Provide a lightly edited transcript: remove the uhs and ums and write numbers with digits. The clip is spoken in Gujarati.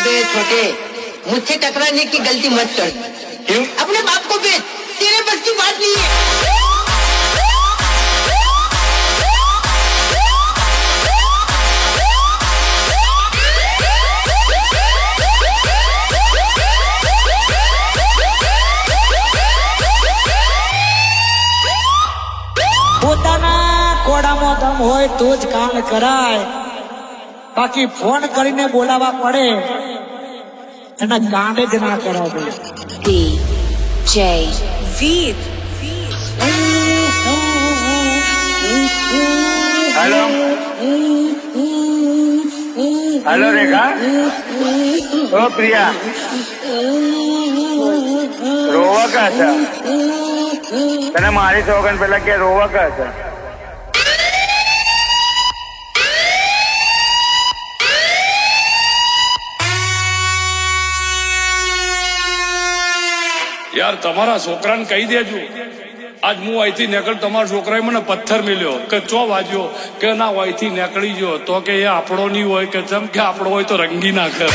अबे छोटे, मुझसे टकराने की गलती मत कर। क्यों? अपने बाप को बेच, तेरे बस की बात नहीं है। પોતાના કોડામાં દમ હોય તો જ કામ કરાય, બાકી ફોન કરીને બોલાવવા પડે એના કાંડ જ ના કરાવે. DJ Veer. हेलो हेलो रेखा, ओ प्रिया, रोवा का था तने मारी सोगन पेला के रोवा का था. યાર તમારા છોકરાને કહી દેજો, આજ હું અહીંથી નીકળ, તમારા છોકરાએ મને પથ્થર મિલ્યો કે ચો વાજ્યો કે ના અહીંથી નીકળી ગયો તો કે એ આપણો નહીં હોય કે જેમ કે આપણો હોય તો રંગી નાખે.